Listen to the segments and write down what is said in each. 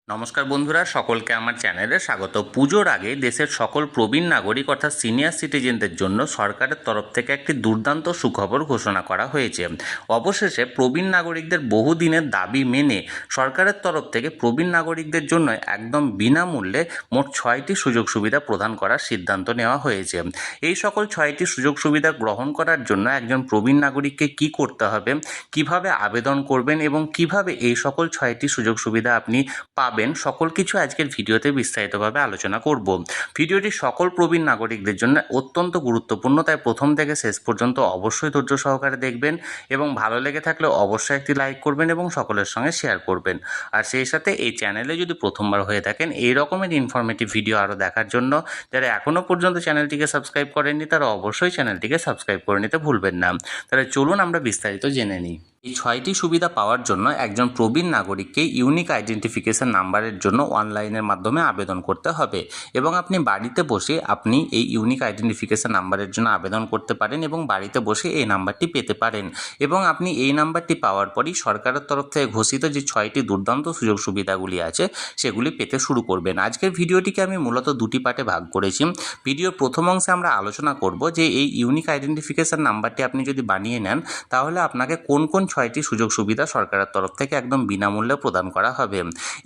নমস্কার বন্ধুরা, সকলকে আমার চ্যানেলে স্বাগত। পুজোর আগে দেশের সকল প্রবীণ নাগরিক অর্থাৎ সিনিয়র সিটিজেনদের জন্য সরকারের তরফ থেকে একটি দুর্দান্ত সুখবর ঘোষণা করা হয়েছে। অবশেষে প্রবীণ নাগরিকদের বহুদিনের দাবি মেনে সরকারের তরফ থেকে প্রবীণ নাগরিকদের জন্য একদম বিনামূল্যে মোট 6টি সুযোগ সুবিধা প্রদান করার সিদ্ধান্ত নেওয়া হয়েছে। এই সকল 6টি সুযোগ সুবিধা গ্রহণ করার জন্য একজন প্রবীণ নাগরিককে কী করতে হবে, কিভাবে আবেদন করবেন এবং কিভাবে এই সকল 6টি সুযোগ সুবিধা আপনি পাবেন, সকল কিছু আজকের ভিডিওতে বিস্তারিতভাবে আলোচনা করব। ভিডিওটি সকল প্রবীণ নাগরিকদের জন্য অত্যন্ত গুরুত্বপূর্ণ, তাই প্রথম থেকে শেষ পর্যন্ত অবশ্যই ধৈর্য সহকারে দেখবেন এবং ভালো লেগে থাকলে অবশ্যই একটি লাইক করবেন এবং সকলের সঙ্গে শেয়ার করবেন। আর সেই সাথে এই চ্যানেলে যদি প্রথমবার হয়ে থাকেন এই রকমের ইনফরমেটিভ ভিডিও আরও দেখার জন্য যারা এখনও পর্যন্ত চ্যানেলটিকে সাবস্ক্রাইব করেননি তারা অবশ্যই চ্যানেলটিকে সাবস্ক্রাইব করে নিতে ভুলবেন না। তাহলে চলুন আমরা বিস্তারিত জেনে নিই। এই 6টি সুবিধা পাওয়ার জন্য একজন প্রবীণ নাগরিককে ইউনিক আইডেন্টিফিকেশন নাম্বারের জন্য অনলাইনের মাধ্যমে আবেদন করতে হবে এবং আপনি বাড়িতে বসে আপনি এই ইউনিক আইডেন্টিফিকেশন নাম্বারের জন্য আবেদন করতে পারেন এবং বাড়িতে বসে এই নাম্বারটি পেতে পারেন এবং আপনি এই নাম্বারটি পাওয়ার পরই সরকারের তরফ থেকে ঘোষিত যে 6টি দুর্দান্ত সুযোগ সুবিধাগুলি আছে সেগুলি পেতে শুরু করবেন। আজকের ভিডিওটিকে আমি মূলত দুটি পার্টে ভাগ করেছি। ভিডিওর প্রথম অংশে আমরা আলোচনা করব যে এই ইউনিক আইডেন্টিফিকেশন নাম্বারটি আপনি যদি বানিয়ে নেন তাহলে আপনাকে কোন কোন 6টি সুযোগ সুবিধা সরকারের তরফ থেকে একদম বিনামূল্যে প্রদান করা হবে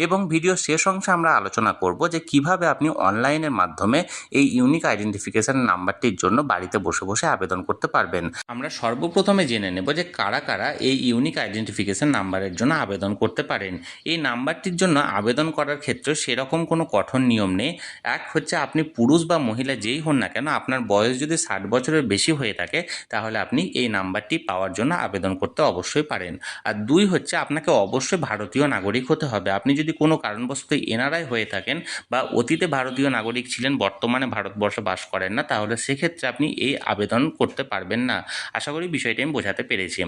এবং ভিডিও শেষ অংশে আমরা আলোচনা করব যে কিভাবে আপনি অনলাইনের মাধ্যমে এই ইউনিক আইডেন্টিফিকেশন নাম্বারটির জন্য বাড়িতে বসে বসে আবেদন করতে পারবেন। আমরা সর্বপ্রথমে জেনে নেব যে কারা কারা এই ইউনিক আইডেন্টিফিকেশন নাম্বারের জন্য আবেদন করতে পারেন। এই নাম্বারটির জন্য আবেদন করার ক্ষেত্রে সেরকম কোনো কঠোর নিয়ম নেই। এক হচ্ছে আপনি পুরুষ বা মহিলা যেই হন না কেন, আপনার বয়স যদি 60 বছরের বেশি হয়ে থাকে তাহলে আপনি এই নাম্বারটি পাওয়ার জন্য আবেদন করতে অবশ্যই পারেন। আর 2 হচ্ছে আপনাকে অবশ্যই ভারতীয় নাগরিক হতে হবে। আপনি যদি কোনো কারণবশত এনআরআই হয়ে থাকেন বা অতীতে ভারতীয় নাগরিক ছিলেন, বর্তমানে ভারতবর্ষে বাস করেন না, তাহলে সেক্ষেত্রে আপনি এই আবেদন করতে পারবেন না। আশা করি বিষয়টি আমি বোঝাতে পেরেছি।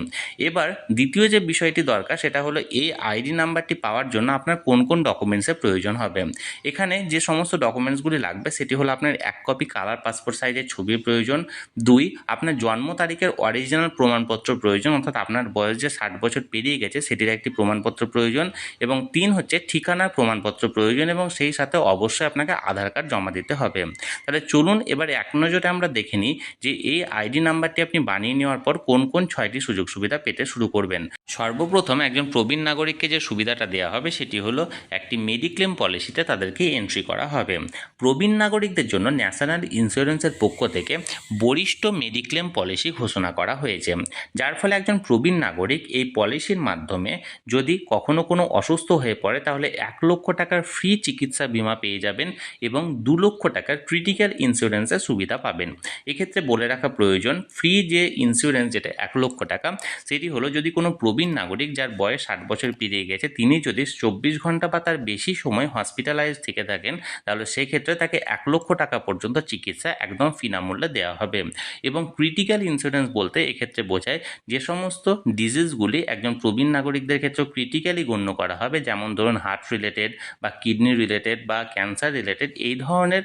এবার দ্বিতীয় যে বিষয়টি দরকার সেটা হলো এই আইডি নাম্বারটি পাওয়ার জন্য আপনার কোন কোন ডকুমেন্টসের প্রয়োজন হবে। এখানে যে সমস্ত ডকুমেন্টসগুলি লাগবে সেটি হলো আপনার 1 কপি কালার পাসপোর্ট সাইজের ছবির প্রয়োজন, 2 আপনার জন্ম তারিখের অরিজিনাল প্রমাণপত্র প্রয়োজন, অর্থাৎ আপনার বয়স যে 60 বছর পেরিয়ে গেছে সেটির একটি প্রমাণপত্র প্রয়োজন, এবং 3 হচ্ছে ঠিকানার প্রমাণপত্র প্রয়োজন এবং সেই সাথে অবশ্যই আপনাকে আধার কার্ড জমা দিতে হবে। তাহলে চলুন এবার এক নজরে আমরা দেখে নিই যে এই আইডি নাম্বারটি আপনি বানিয়ে নেওয়ার পর কোন কোন 6টি সুযোগ সুবিধা পেতে শুরু করবেন। সর্বপ্রথম একজন প্রবীণ নাগরিককে যে সুবিধাটা দেওয়া হবে সেটি হলো একটি মেডিক্লেম পলিসিতে তাদেরকে এন্ট্রি করা হবে। প্রবীণ নাগরিকদের জন্য ন্যাশনাল ইন্স্যুরেন্সের পক্ষ থেকে বরিষ্ঠ মেডিক্লেম পলিসি ঘোষণা করা হয়েছে, যার ফলে একজন প্রবীণ নাগরিক এই পলিসির মাধ্যমে যদি কখনো কোনো অসুস্থ হয়ে পড়ে তাহলে 1 লক্ষ টাকার ফ্রি চিকিৎসা বিমা পেয়ে যাবেন এবং 2 লক্ষ টাকার ক্রিটিক্যাল ইন্স্যুরেন্সের সুবিধা পাবেন। এক্ষেত্রে বলে রাখা প্রয়োজন, ফ্রি যে ইন্স্যুরেন্স যেটা 1 লক্ষ টাকা সেটি হলো যদি কোনো প্রবীণ নাগরিক যার বয়স 60 বছর পেরিয়ে গেছে তিনি যদি 24 ঘন্টা বা তার বেশি সময় হসপিটালাইজ থেকে থাকেন তাহলে সেক্ষেত্রে তাকে 1 লক্ষ টাকা পর্যন্ত চিকিৎসা একদম বিনামূল্যে দেওয়া হবে। এবং ক্রিটিক্যাল ইন্স্যুরেন্স বলতে এক্ষেত্রে বোঝায় যে সমস্ত ডিজিজগুলি একজন প্রবীণ নাগরিকদের ক্ষেত্রে ক্রিটিক্যালি গণ্য করা হবে, যেমন ধরুন হার্ট রিলেটেড বা কিডনি রিলেটেড বা ক্যান্সার রিলেটেড, এই ধরনের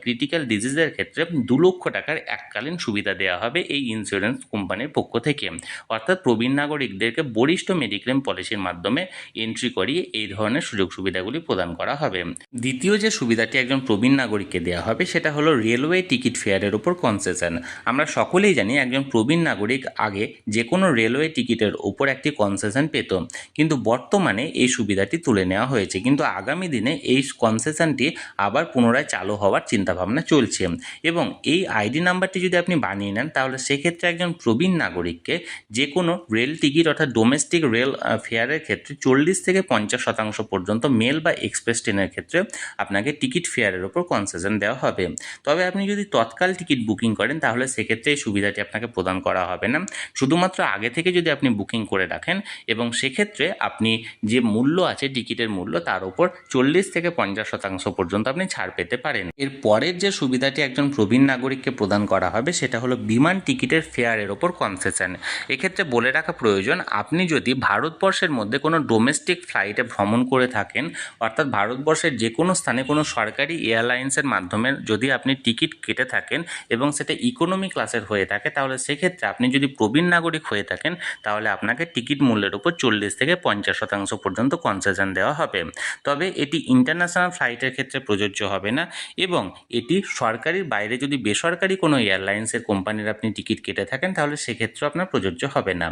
ক্রিটিক্যাল ডিজিজের ক্ষেত্রে 2 লক্ষ টাকার এককালীন সুবিধা দেওয়া হবে এই ইন্স্যুরেন্স কোম্পানির পক্ষ থেকে। অর্থাৎ প্রবীণ নাগরিকদেরকে বরিষ্ঠ মেডিক্লেম পলিসির মাধ্যমে এন্ট্রি করিয়ে এই ধরনের সুযোগ সুবিধাগুলি প্রদান করা হবে। দ্বিতীয় যে সুবিধাটি একজন প্রবীণ নাগরিককে দেওয়া হবে সেটা হলো রেলওয়ে টিকিট ফেয়ারের উপর কনসেশন। আমরা সকলেই জানি একজন প্রবীণ নাগরিক আগে যে কোনো রেলওয়ে টিকিটের উপর একটি কনসেশন পেত, কিন্তু বর্তমানে এই সুবিধাটি তুলে নেওয়া হয়েছে, কিন্তু আগামী দিনে এই কনসেশনটি আবার পুনরায় চালু হওয়ার চিন্তাভাবনা চলছে। এবং এই আইডি নাম্বারটি যদি আপনি বানিয়ে নেন তাহলে সেক্ষেত্রে একজন প্রবীণ নাগরিককে যে কোনো রেল টিকিট অর্থাৎ ডোমেস্টিক রেল ফেয়ারের ক্ষেত্রে 40 থেকে 50% পর্যন্ত মেল বা এক্সপ্রেস ট্রেনের ক্ষেত্রে আপনাকে টিকিট ফেয়ারের উপর কনসেশন দেওয়া হবে। তবে আপনি যদি তৎকাল টিকিট বুকিং করেন তাহলে সেক্ষেত্রে এই সুবিধাটি আপনাকে প্রদান করা হবে না। শুধুমাত্র আগে থেকে যদি আপনি বুকিং করে রাখেন এবং সেক্ষেত্রে আপনি যে মূল্য আছে টিকিটের মূল্য তার উপর 40 থেকে 50% পর্যন্ত আপনি ছাড় পেতে পারেন। এর পরের যে সুবিধাটি একজন প্রবীণ নাগরিককে প্রদান করা হবে সেটা হলো বিমান টিকিটের ফেয়ারের ওপর কনসেশন। এক্ষেত্রে বলে রাখা প্রয়োজন, আপনি যদি ভারতবর্ষের মধ্যে কোনো ডোমেস্টিক ফ্লাইটে ভ্রমণ করে থাকেন, অর্থাৎ ভারতবর্ষের যে কোনো স্থানে কোনো সরকারি এয়ারলাইন্সের মাধ্যমে যদি আপনি টিকিট কেটে থাকেন এবং সেটা ইকোনমি ক্লাসের হয়ে থাকে তাহলে সেক্ষেত্রে আপনি যদি প্রবীণ নাগরিক হয়ে থাকেন তাহলে আপনাকে টিকিট মূল্যের উপর 40 থেকে 50% পর্যন্ত কনসেশন দেওয়া হবে। তবে এটি ইন্টারন্যাশনাল ফ্লাইটের ক্ষেত্রে প্রযোজ্য হবে না এবং এটি সরকারির বাইরে যদি বেসরকারি কোনো এয়ারলাইন্সের কোম্পানির আপনি টিকিট কেটে থাকেন তাহলে সেক্ষেত্রে আপনার প্রযোজ্য হবে না।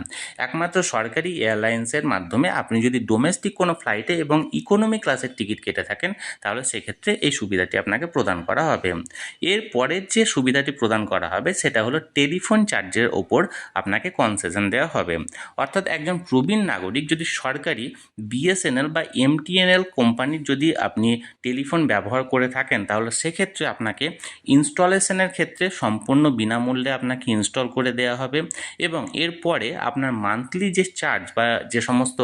একমাত্র সরকারি এয়ারলাইন্সের মাধ্যমে আপনি যদি ডোমেস্টিক কোনো ফ্লাইটে এবং ইকোনমি ক্লাসের টিকিট কেটে থাকেন তাহলে সেক্ষেত্রে এই সুবিধাটি আপনাকে প্রদান করা হবে। এর পরের যে সুবিধাটি প্রদান করা হবে সেটা হলো টেলিফোন চার্জের ওপর আপনাকে কনসেশন দেওয়া হবে। অর্থাৎ একজন প্রবীণ নাগরিক যদি সরকারি বিএসএনএল বা এমটিএনএল কোম্পানির যদি আপনি টেলিফোন ব্যবহার করে থাকেন তাহলে সেক্ষেত্রে আপনাকে ইনস্টলেশনের ক্ষেত্রে সম্পূর্ণ বিনামূল্যে আপনাকে ইনস্টল করে দেওয়া হবে এবং এরপরে আপনার মান্থলি যে চার্জ বা যে সমস্ত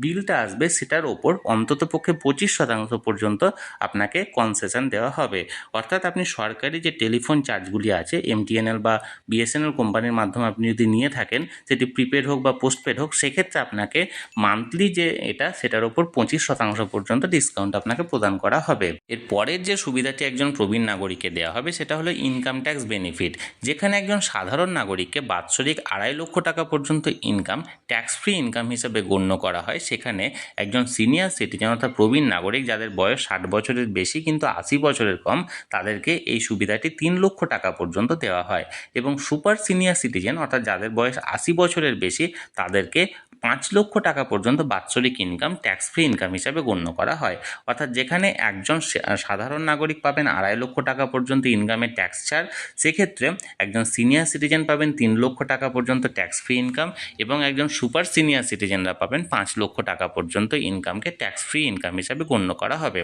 বিলটা আসবে সেটার ওপর অন্ততপক্ষে 25% পর্যন্ত আপনাকে কনসেশন দেওয়া হবে। অর্থাৎ আপনি সরকারি যে টেলিফোন চার্জগুলি আছে এমটিএনএল বা বিএসএনএল কোম্পানির মাধ্যমে আপনি যদি নিয়ে থাকেন সেটি প্রিপেড হোক বা পোস্টপেড হোক সেক্ষেত্রে আপনাকে মান্থলি যে এটা সেটার ওপর 25% পর্যন্ত ডিসকাউন্ট আপনাকে প্রদান করা হবে। এর পরের যে সুবিধাটি একজন প্রবীণ নাগরিককে দেওয়া হবে সেটা হলো ইনকাম ট্যাক্স বেনিফিট, যেখানে একজন সাধারণ নাগরিককে বাৎসরিক 2.5 লক্ষ টাকা পর্যন্ত ইনকাম ট্যাক্স ফ্রি ইনকাম হিসেবে গণ্য করা হয়। সেখানে একজন সিনিয়র সিটিজেন অর্থাৎ প্রবীণ নাগরিক যাদের বয়স 60 বছরের বেশি কিন্তু 80 বছরের কম তাদেরকে এই সুবিধাটি 3 লক্ষ টাকা পর্যন্ত দেওয়া হয় এবং সুপার সিনিয়র সিটিজেন অর্থাৎ যাদের বয়স 80 বছরের বেশি তাদেরকে 5 লক্ষ টাকা পর্যন্ত বাৎসরিক ইনকাম ট্যাক্স ফ্রি ইনকাম হিসাবে গণ্য করা হয়। অর্থাৎ যেখানে একজন সাধারণ নাগরিক পাবেন 2.5 লক্ষ টাকা পর্যন্ত ইনকামের ট্যাক্স ছাড়, সেক্ষেত্রে একজন সিনিয়র সিটিজেন পাবেন 3 লক্ষ টাকা পর্যন্ত ট্যাক্স ফ্রি ইনকাম এবং একজন সুপার সিনিয়র সিটিজেনরা পাবেন 5 লক্ষ টাকা পর্যন্ত ইনকামকে ট্যাক্স ফ্রি ইনকাম হিসাবে গণ্য করা হবে।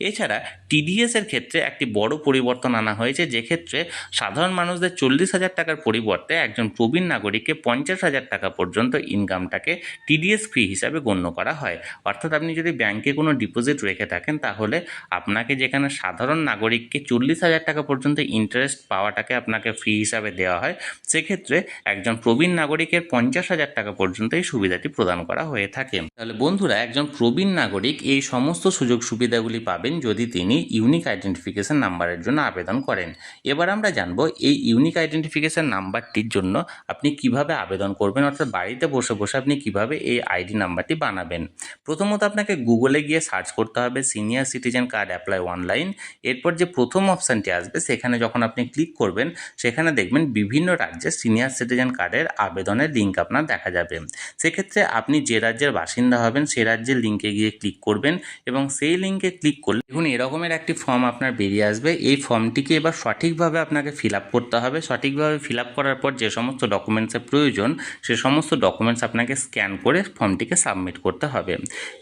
এছাড়া টিডিএস এর ক্ষেত্রে একটি বড় পরিবর্তন আনা হয়েছে, যে ক্ষেত্রে সাধারণ মানুষদের 40,000 টাকার পরিবর্তে একজন প্রবীণ নাগরিককে 50,000 টাকা পর্যন্ত ইনকামটাকে টিডিএস ফ্রি হিসাবে গণ্য করা হয়। অর্থাৎ আপনি যদি ব্যাংকে কোনো ডিপোজিট রেখে থাকেন তাহলে আপনাকে যেখানে সাধারণ নাগরিককে 40,000 টাকা পর্যন্ত ইন্টারেস্ট পাওয়াটাকে আপনাকে ফ্রি হিসাবে দেওয়া হয়, সেক্ষেত্রে একজন প্রবীণ নাগরিকের 50,000 টাকা পর্যন্ত এই সুবিধাটি প্রদান করা হয়ে থাকে। তাহলে বন্ধুরা, একজন প্রবীণ নাগরিক এই সমস্ত সুযোগ সুবিধাগুলি পাবেন যদি তিনি ইউনিক আইডেন্টিফিকেশন নাম্বারের জন্য আবেদন করেন। এবার আমরা জানবো এই ইউনিক আইডেন্টিফিকেশন নাম্বারটির জন্য আপনি কিভাবে আবেদন করবেন, অর্থাৎ বাড়িতে বসে বসে আপনি কিভাবে এই আইডি নাম্বারটি বানাবেন। প্রথমত আপনাকে গুগলে গিয়ে সার্চ করতে হবে senior citizen card apply online. এরপর যে প্রথম অপশানটি আসবে সেখানে যখন আপনি ক্লিক করবেন সেখানে দেখবেন বিভিন্ন রাজ্যের সিনিয়র সিটিজেন কার্ডের আবেদনের লিঙ্ক আপনার দেখা যাবে। সেক্ষেত্রে আপনি যে রাজ্যের বাসিন্দা হবেন সেই রাজ্যের লিঙ্কে গিয়ে ক্লিক করবেন এবং সেই লিঙ্কে ক্লিক করলে দেখুন এরকমের একটি ফর্ম আপনার বেরিয়ে আসবে। এই ফর্মটিকে এবার সঠিকভাবে আপনাকে ফিল আপ করতে হবে। সঠিকভাবে ফিল আপ করার পর যে সমস্ত ডকুমেন্টসের প্রয়োজন সে সমস্ত ডকুমেন্টস আপনাকে স্ক্যান করে ফর্মটিকে সাবমিট করতে হবে।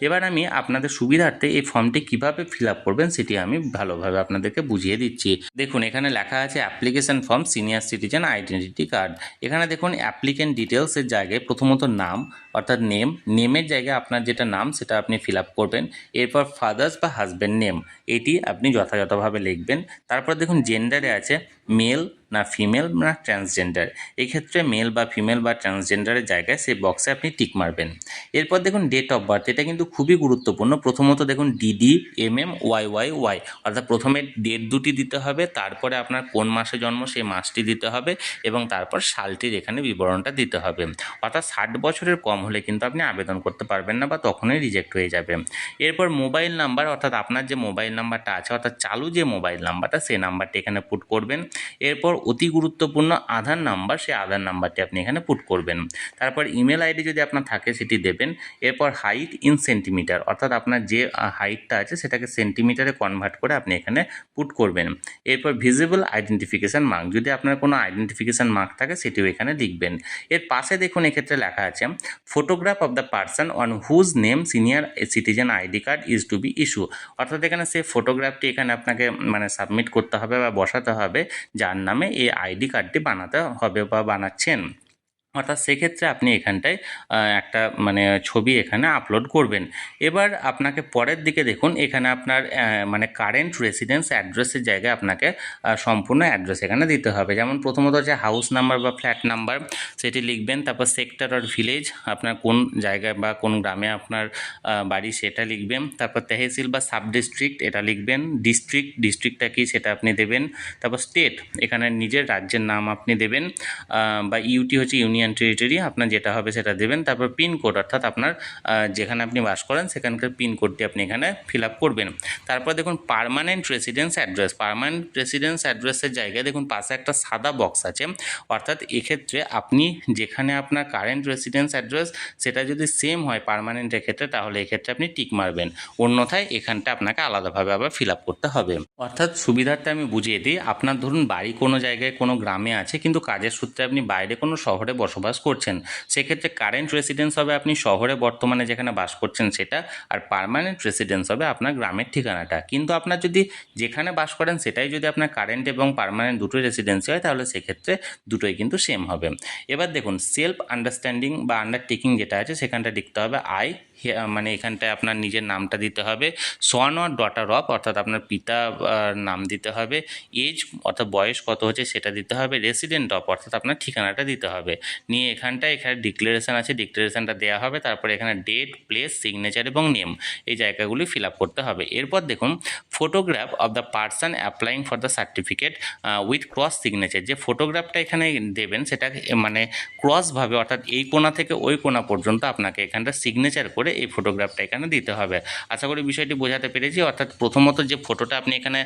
এবার আমি আপনাদের সুবিধার্থে এই ফর্মটি কিভাবে ফিল আপ করবেন সেটি আমি ভালোভাবে আপনাদেরকে বুঝিয়ে দিচ্ছি। দেখুন এখানে লেখা আছে application form senior citizen identity card. এখানে দেখুন অ্যাপ্লিকেন্ট ডিটেলসের জায়গায় প্রথমত নাম অর্থাৎ নেমের জায়গায় আপনার যেটা নাম সেটা আপনি ফিল আপ করবেন। এরপর ফাদার্স বা হাজব্যান্ড নেম এটি আপনি যথাযথভাবে লিখবেন। তারপর দেখুন জেন্ডারে আছে মেল না ফিমেল না ট্রান্সজেন্ডার। এক্ষেত্রে মেল বা ফিমেল বা ট্রান্সজেন্ডারের জায়গায় সেই বক্সে আপনি টিক মারবেন। এরপর দেখুন ডেট অফ বার্থ, এটা কিন্তু খুবই গুরুত্বপূর্ণ। প্রথমত দেখুন ডিডি YYY অর্থাৎ প্রথমে ডেট দুটি দিতে হবে, তারপরে আপনার কোন মাসে জন্ম সেই মাসটি দিতে হবে এবং তারপর সালটির এখানে বিবরণটা দিতে হবে। অর্থাৎ 60 বছরের কম হলে কিন্তু আপনি আবেদন করতে পারবেন না বা তখনই রিজেক্ট হয়ে যাবে। এরপর মোবাইল নাম্বার অর্থাৎ আপনার যে মোবাইল নাম্বারটা আছে অর্থাৎ চালু যে মোবাইল নাম্বারটা সেই নাম্বারটি এখানে পুট করবেন। এরপর অতি গুরুত্বপূর্ণ আধার নাম্বার, সেই আধার নাম্বারটি আপনি এখানে পুট করবেন। তারপর ইমেল আইডি যদি আপনার থাকে সেটি দেবেন। এরপর হাইট ইন সেন্টিমিটার অর্থাৎ আপনার যে হাইটটা আছে সেটাকে সেন্টিমিটারে কনভার্ট করে আপনি এখানে পুট করবেন। এরপর ভিজিবল আইডেন্টিফিকেশান মার্ক, যদি আপনার কোনো আইডেন্টিফিকেশান মার্ক থাকে সেটিও এখানে লিখবেন। এর পাশে দেখুন এক্ষেত্রে লেখা আছে photograph of the person on whose name senior citizen ID card is to be issue. অর্থাৎ এখানে সেই ফটোগ্রাফটি এখানে আপনাকে সাবমিট করতে হবে বা বসাতে হবে যার নামে এই আইডি কার্ডটি বানাতে হবে বা বানাচ্ছেন। অর্থাৎ সেক্ষেত্রে আপনি এখানটায় একটা ছবি এখানে আপলোড করবেন। এবার আপনাকে পরের দিকে দেখুন এখানে আপনার কারেন্ট রেসিডেন্স অ্যাড্রেসের জায়গায় আপনাকে সম্পূর্ণ অ্যাড্রেস এখানে দিতে হবে। যেমন প্রথমত হচ্ছে হাউস নাম্বার বা ফ্ল্যাট নাম্বার সেটি লিখবেন। তারপর সেক্টর আর ভিলেজ আপনার কোন জায়গায় বা কোন গ্রামে আপনার বাড়ি সেটা লিখবেন। তারপর তহসিল বা সাব ডিস্ট্রিক্ট এটা লিখবেন। ডিস্ট্রিক্টটা কি সেটা আপনি দেবেন। তারপর স্টেট এখানে নিজের রাজ্যের নাম আপনি দেবেন বা ইউটি হচ্ছে ইউনিয়ন ইন্ডিয়ান টেরিটরি আপনার যেটা হবে সেটা দেবেন। তারপর পিনকোড অর্থাৎ আপনার যেখানে আপনি বাস করেন সেখানকার পিনকোডটি আপনি এখানে ফিল আপ করবেন। তারপর দেখুন permanent residence address, permanent residence অ্যাড্রেসের জায়গায় দেখুন পাশে একটা সাদা বক্স আছে, অর্থাৎ এক্ষেত্রে আপনি যেখানে আপনার কারেন্ট রেসিডেন্স অ্যাড্রেস সেটা যদি সেম হয় পার্মানেন্টের ক্ষেত্রে তাহলে এক্ষেত্রে আপনি টিক মারবেন, অন্যথায় এখানটা আপনাকে আলাদাভাবে আবার ফিল আপ করতে হবে। অর্থাৎ সুবিধার্থে আমি বুঝিয়ে দিই, আপনার ধরুন বাড়ি কোনো জায়গায় কোনো গ্রামে আছে কিন্তু কাজের সূত্রে আপনি বাইরে কোনো শহরে বসবাস করছেন, সেক্ষেত্রে কারেন্ট রেসিডেন্স হবে আপনি শহরে বর্তমানে যেখানে বাস করছেন সেটা, আর পার্মানেন্ট রেসিডেন্স হবে আপনার গ্রামের ঠিকানাটা। কিন্তু আপনার যদি যেখানে বাস করেন সেটাই যদি আপনার কারেন্ট এবং পার্মানেন্ট দুটোই রেসিডেন্সি হয় তাহলে সেক্ষেত্রে দুটোই কিন্তু সেম হবে। এবার দেখুন সেলফ আন্ডারস্ট্যান্ডিং বা আন্ডারটেকিং যেটা আছে সেখানটা লিখতে হবে আই, মানে এখানটায় আপনার নিজের নামটা দিতে হবে, সন অর ডটার অফ অর্থাৎ আপনার পিতা নাম দিতে হবে, এজ অর্থাৎ বয়স কত হচ্ছে সেটা দিতে হবে, রেসিডেন্ট অফ অর্থাৎ আপনার ঠিকানাটা দিতে হবে, নিয়ে এখানে ডিক্লারেশন আছে ডিক্লারেশনটা দেওয়া হবে, তারপরে এখানে ডেট, প্লেস, সিগনেচার এবং নেম এই জায়গাগুলি ফিল আপ করতে হবে। এরপর দেখুন photograph of the person applying for the certificate with cross signature, যে ফটোগ্রাফটা এখানে দেবেন সেটা মানে ক্রসভাবে অর্থাৎ এই কোণা থেকে ওই কোণা পর্যন্ত আপনাকে এখানটা সিগনেচার করে এই ফটোগ্রাফটা এখানে দিতে হবে। আশা করি বিষয়টি বোঝাতে পেরেছি। অর্থাৎ প্রথমত যে ফটোটা আপনি এখানে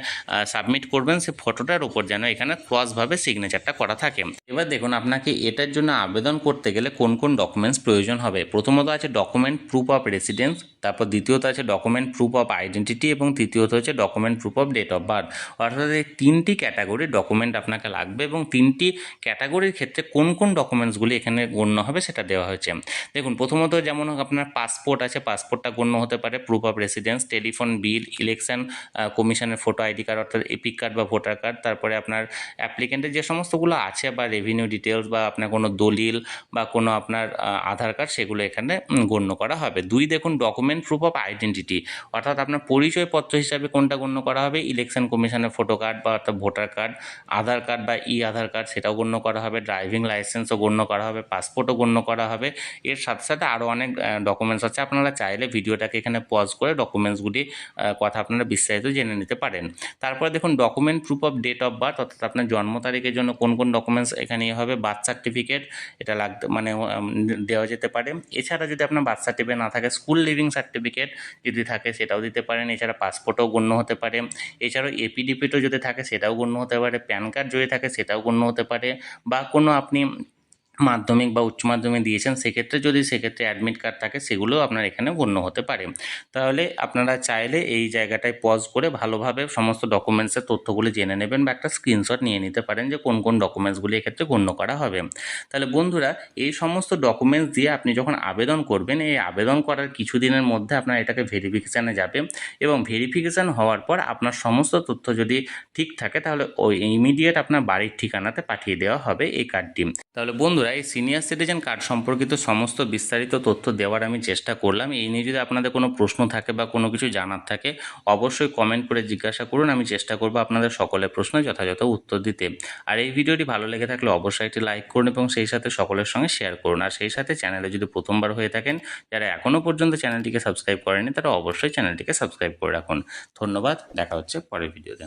সাবমিট করবেন সে ফটোটার উপর যেন এখানে ক্রসভাবে সিগনেচারটা করা থাকে। এবার দেখুন আপনাকে এটার জন্য আবেদন করতে গেলে কোন কোন ডকুমেন্টস প্রয়োজন হবে। প্রথমত আছে ডকুমেন্ট প্রুফ অফ রেসিডেন্স, তারপর দ্বিতীয়ত আছে ডকুমেন্ট প্রুফ অফ আইডেন্টিটি এবং তৃতীয়ত হচ্ছে document proof of date of birth. অর্থাৎ এই তিনটি ক্যাটাগরির ডকুমেন্ট আপনাকে লাগবে এবং তিনটি ক্যাটাগরির ক্ষেত্রে কোন কোন ডকুমেন্টসগুলি এখানে গণ্য হবে সেটা দেওয়া হয়েছে। দেখুন প্রথমত যেমন আপনার পাসপোর্ট আছে, পাসপোর্টটা গণ্য হতে পারে, proof of residence, telephone bill, election কমিশনের ফটো আইডি কার্ড অর্থাৎ এপিক কার্ড বা ভোটার কার্ড, তারপরে আপনার অ্যাপ্লিকেন্টের যে সমস্তগুলো আছে বা রেভিনিউ ডিটেলস বা আপনার কোনো দলিল বা কোনো আপনার আধার কার্ড সেগুলো এখানে গণ্য করা হবে। দুই দেখুন ডকুমেন্ট প্রুফ অফ আইডেন্টিটি অর্থাৎ আপনার পরিচয়পত্র হিসাবে কোনটা গণ্য করা হবে, ইলেকশন কমিশনের ফটো কার্ড বা অর্থাৎ ভোটার কার্ড, আধার কার্ড বা ই আধার কার্ড সেটাও গণ্য করা হবে, ড্রাইভিং লাইসেন্সও গণ্য করা হবে, পাসপোর্টও গণ্য করা হবে। এর সাথে সাথে আরও অনেক ডকুমেন্টস আছে, আপনারা চাইলে ভিডিওটাকে এখানে পজ করে ডকুমেন্টসগুলি কথা আপনারা বিস্তারিত জেনে নিতে পারেন। তারপরে দেখুন document proof of date of birth অর্থাৎ আপনার জন্ম তারিখের জন্য কোন কোন ডকুমেন্টস এখানে হবে, বার্থ সার্টিফিকেট এটা লাগতে মানে দেওয়া যেতে পারে। এছাড়া যদি আপনার বার্থ সার্টিফিকেট না থাকে স্কুল লিভিং সার্টিফিকেট যদি থাকে সেটাও দিতে পারেন। এছাড়া পাসপোর্টও গণ্য হতে পারে। এছাড়াও এপিডিপিটও যদি থাকে সেটাও গণ্য হতে পারে। প্যান কার্ড যদি থাকে সেটাও গণ্য হতে পারে, বা কোনো আপনি মাধ্যমিক বা উচ্চ মাধ্যমিক দিয়েছেন সেক্ষেত্রে অ্যাডমিট কার্ড থাকে সেগুলোও আপনার এখানে গণ্য হতে পারে। তাহলে আপনারা চাইলে এই জায়গাটায় পজ করে ভালোভাবে সমস্ত ডকুমেন্টসের তথ্যগুলি জেনে নেবেন বা একটা স্ক্রিনশট নিয়ে নিতে পারেন যে কোন কোন ডকুমেন্টসগুলি এক্ষেত্রে গণ্য করা হবে। তাহলে বন্ধুরা এই সমস্ত ডকুমেন্টস দিয়ে আপনি যখন আবেদন করবেন, এই আবেদন করার কিছুদিনের মধ্যে আপনার এটাকে ভেরিফিকেশানে যাবে এবং ভেরিফিকেশান হওয়ার পর আপনার সমস্ত তথ্য যদি ঠিক থাকে তাহলে ওই ইমিডিয়েট আপনার বাড়ির ঠিকানাতে পাঠিয়ে দেওয়া হবে এই কার্ডটি। তাহলে বন্ধুরা এই সিনিয়র সিটিজেন কার্ড সম্পর্কিত সমস্ত বিস্তারিত তথ্য দেওয়ার আমি চেষ্টা করলাম। এই নিয়ে যদি আপনাদের কোনো প্রশ্ন থাকে বা কোনো কিছু জানার থাকে অবশ্যই কমেন্ট করে জিজ্ঞাসা করুন, আমি চেষ্টা করব আপনাদের সকলের প্রশ্নের যথাযথ উত্তর দিতে। আর এই ভিডিওটি ভালো লেগে থাকলে অবশ্যই একটি লাইক করুন এবং সেই সাথে সকলের সঙ্গে শেয়ার করুন। আর সেই সাথে চ্যানেলে যদি প্রথমবার হয়ে থাকেন, যারা এখনও পর্যন্ত চ্যানেলটিকে সাবস্ক্রাইব করেনি তারা অবশ্যই চ্যানেলটিকে সাবস্ক্রাইব করে রাখুন। ধন্যবাদ, দেখা হচ্ছে পরের ভিডিওতে।